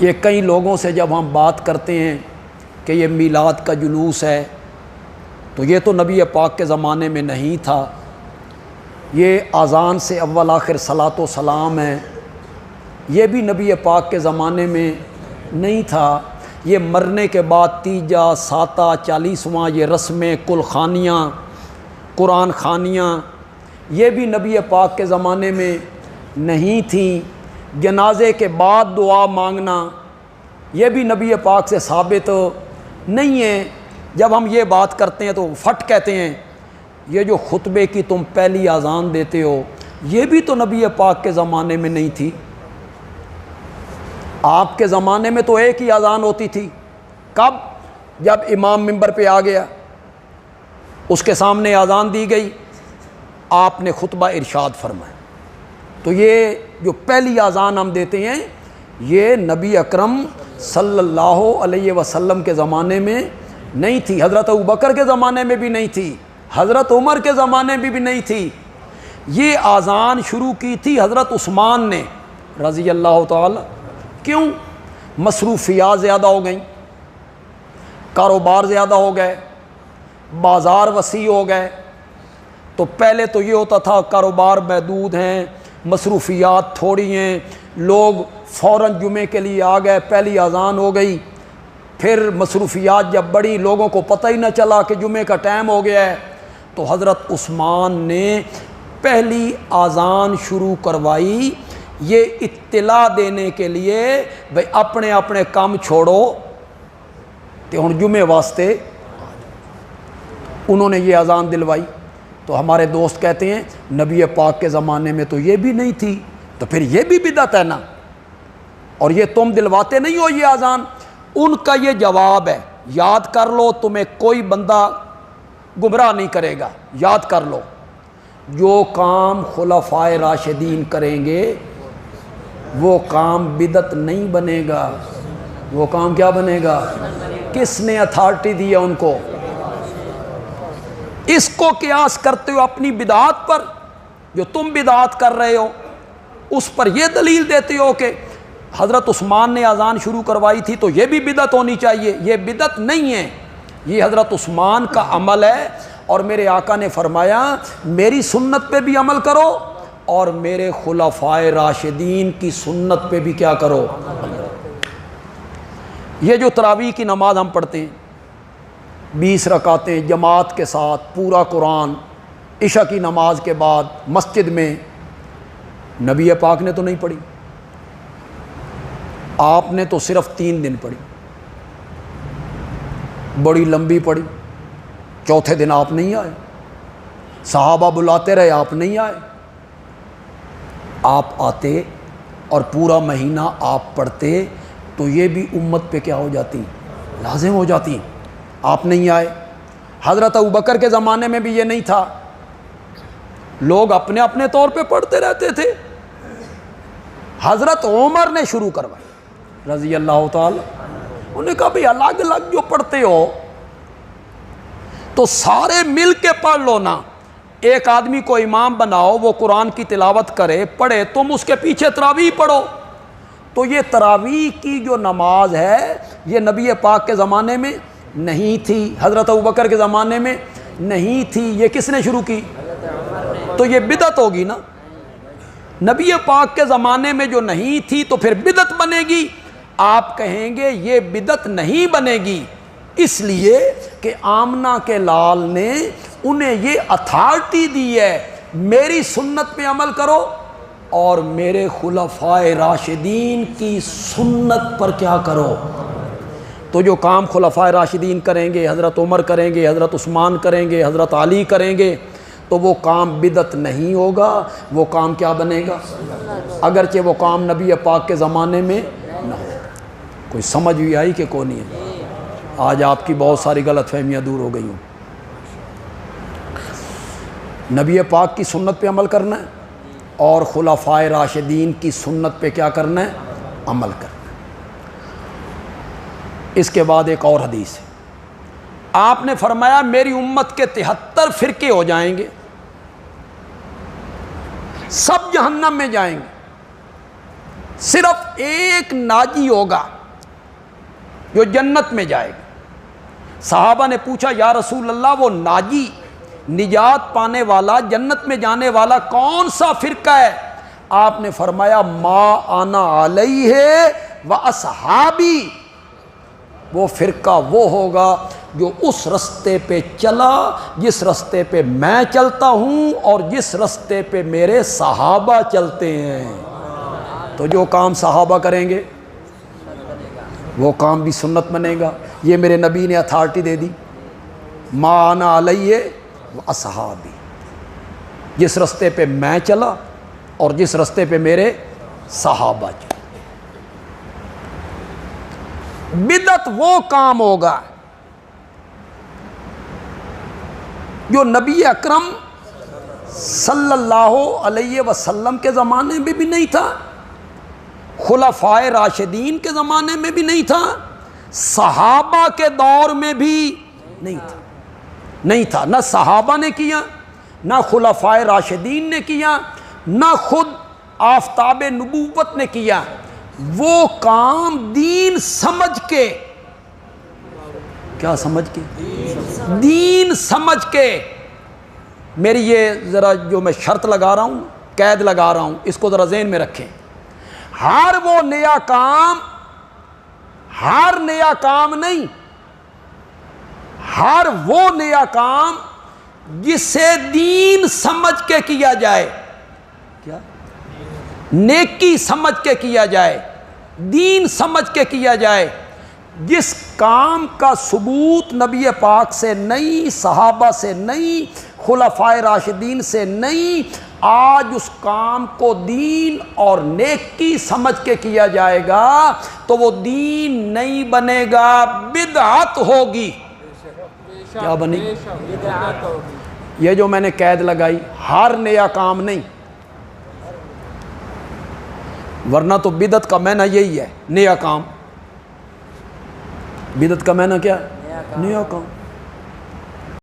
یہ کئی لوگوں سے جب ہم بات کرتے ہیں کہ یہ میلاد کا جلوس ہے تو یہ تو نبی پاک کے زمانے میں نہیں تھا، یہ اذان سے اول آخر صلاۃ و سلام ہے، یہ بھی نبی پاک کے زمانے میں نہیں تھا، یہ مرنے کے بعد تیجا ساتہ 40واں یہ رسمیں کل خانیاں قرآن خانیاں یہ بھی نبی پاک کے زمانے میں نہیں تھیں، جنازے کے بعد دعا مانگنا یہ بھی نبی پاک سے ثابت نہیں ہے۔ جب ہم یہ بات کرتے ہیں تو فٹ کہتے ہیں یہ جو خطبے کی تم پہلی اذان دیتے ہو یہ بھی تو نبی پاک کے زمانے میں نہیں تھی، آپ کے زمانے میں تو ایک ہی اذان ہوتی تھی۔ کب؟ جب امام منبر پہ آ گیا، اس کے سامنے اذان دی گئی، آپ نے خطبہ ارشاد فرمایا۔ تو یہ جو پہلی اذان ہم دیتے ہیں یہ نبی اکرم صلی اللہ علیہ وسلم کے زمانے میں نہیں تھی، حضرت ابوبکر کے زمانے میں بھی نہیں تھی، حضرت عمر کے زمانے میں بھی نہیں تھی۔ یہ اذان شروع کی تھی حضرت عثمان نے رضی اللہ تعالی۔ کیوں؟ مصروفیات زیادہ ہو گئیں، کاروبار زیادہ ہو گئے، بازار وسیع ہو گئے۔ تو پہلے تو یہ ہوتا تھا کاروبار محدود ہیں، مصروفیات تھوڑی ہیں، لوگ فوراً جمعے کے لیے آ گئے، پہلی اذان ہو گئی، پھر مصروفیات جب بڑی لوگوں کو پتہ ہی نہ چلا کہ جمعے کا ٹائم ہو گیا ہے تو حضرت عثمان نے پہلی اذان شروع کروائی، یہ اطلاع دینے کے لیے بھئی اپنے اپنے کام چھوڑو کہ ہن جمعے واسطے انہوں نے یہ اذان دلوائی۔ تو ہمارے دوست کہتے ہیں نبی پاک کے زمانے میں تو یہ بھی نہیں تھی، تو پھر یہ بھی بدعت ہے نا، اور یہ تم دلواتے نہیں ہو یہ اذان۔ ان کا یہ جواب ہے، یاد کر لو، تمہیں کوئی بندہ گمراہ نہیں کرے گا، یاد کر لو، جو کام خلفائے راشدین کریں گے وہ کام بدعت نہیں بنے گا، وہ کام کیا بنے گا؟ کس نے اتھارٹی دی ہے ان کو؟ اس کو قیاس کرتے ہو اپنی بدعات پر، جو تم بدعات کر رہے ہو اس پر یہ دلیل دیتے ہو کہ حضرت عثمان نے اذان شروع کروائی تھی تو یہ بھی بدعت ہونی چاہیے۔ یہ بدعت نہیں ہے، یہ حضرت عثمان کا عمل ہے، اور میرے آقا نے فرمایا میری سنت پہ بھی عمل کرو اور میرے خلفائے راشدین کی سنت پہ بھی کیا کرو۔ یہ جو تراویح کی نماز ہم پڑھتے ہیں 20 رکعتیں جماعت کے ساتھ پورا قرآن، عشاء کی نماز کے بعد مسجد میں، نبی پاک نے تو نہیں پڑھی، آپ نے تو صرف 3 دن پڑھی، بڑی لمبی پڑھی، چوتھے دن آپ نہیں آئے، صحابہ بلاتے رہے آپ نہیں آئے، آپ آتے اور پورا مہینہ آپ پڑھتے تو یہ بھی امت پہ کیا ہو جاتی؟ لازم ہو جاتی۔ آپ نہیں آئے۔ حضرت ابوبکر کے زمانے میں بھی یہ نہیں تھا، لوگ اپنے اپنے طور پہ پڑھتے رہتے تھے۔ حضرت عمر نے شروع کروائی رضی اللہ تعالی، انہوں نے کہا بھئی الگ الگ جو پڑھتے ہو تو سارے مل کے پڑھ لو نا، ایک آدمی کو امام بناؤ، وہ قرآن کی تلاوت کرے پڑھے، تم اس کے پیچھے تراویح پڑھو۔ تو یہ تراویح کی جو نماز ہے یہ نبی پاک کے زمانے میں نہیں تھی، حضرت ابوبکر کے زمانے میں نہیں تھی، یہ کس نے شروع کی؟ تو یہ بدعت ہوگی نا، نبی پاک کے زمانے میں جو نہیں تھی تو پھر بدعت بنے گی۔ آپ کہیں گے یہ بدعت نہیں بنے گی اس لیے کہ آمنہ کے لال نے انہیں یہ اتھارٹی دی ہے میری سنت پہ عمل کرو اور میرے خلفائے راشدین کی سنت پر کیا کرو۔ تو جو کام خلفائے راشدین کریں گے، حضرت عمر کریں گے، حضرت عثمان کریں گے، حضرت علی کریں گے تو وہ کام بدعت نہیں ہوگا، وہ کام کیا بنے گا؟ اگرچہ وہ کام نبی پاک کے زمانے میں نہ ہو۔ کوئی سمجھ بھی آئی کہ کون نہیں ہے؟ آج آپ کی بہت ساری غلط فہمیاں دور ہو گئی ہوں۔ نبی پاک کی سنت پہ عمل کرنا ہے اور خلفائے راشدین کی سنت پہ کیا کرنا ہے؟ عمل کرنا ہے۔ اس کے بعد ایک اور حدیث ہے، آپ نے فرمایا میری امت کے 73 فرقے ہو جائیں گے، سب جہنم میں جائیں گے، صرف ایک ناجی ہوگا جو جنت میں جائے گا۔ صحابہ نے پوچھا یا رسول اللہ وہ ناجی، نجات پانے والا، جنت میں جانے والا کون سا فرقہ ہے؟ آپ نے فرمایا ما انا علیہ و اصحابی، وہ فرقہ وہ ہوگا جو اس رستے پہ چلا جس رستے پہ میں چلتا ہوں اور جس رستے پہ میرے صحابہ چلتے ہیں۔ تو جو کام صحابہ کریں گے وہ کام بھی سنت بنے گا۔ یہ میرے نبی نے اتھارٹی دے دی، ما انا علیہ و اصحابی، جس رستے پہ میں چلا اور جس رستے پہ میرے صحابہ چلے۔ بدعت وہ کام ہوگا جو نبی اکرم صلی اللہ علیہ وسلم کے زمانے میں بھی نہیں تھا، خلفائے راشدین کے زمانے میں بھی نہیں تھا، صحابہ کے دور میں بھی نہیں تھا۔ نہ صحابہ نے کیا، نہ خلفائے راشدین نے کیا، نہ خود آفتاب نبوت نے کیا۔ وہ کام دین سمجھ کے، کیا سمجھ کے؟ دین سمجھ کے۔ میری یہ ذرا جو میں شرط لگا رہا ہوں، قید لگا رہا ہوں، اس کو ذرا ذہن میں رکھیں۔ ہر وہ نیا کام، ہر نیا کام نہیں، ہر وہ نیا کام جسے دین سمجھ کے کیا جائے، کیا نیکی سمجھ کے کیا جائے، دین سمجھ کے کیا جائے، جس کام کا ثبوت نبی پاک سے نہیں، صحابہ سے نہیں، خلفائے راشدین سے نہیں، آج اس کام کو دین اور نیکی سمجھ کے کیا جائے گا تو وہ دین نہیں بنے گا، بدعت ہوگی۔ کیا بنے گی؟ یہ جو میں نے قید لگائی، ہر نیا کام نہیں، ورنہ تو بدعت کا معنی یہی ہے، نیا کام۔ بدعت کا معنی کیا؟ نیا کام۔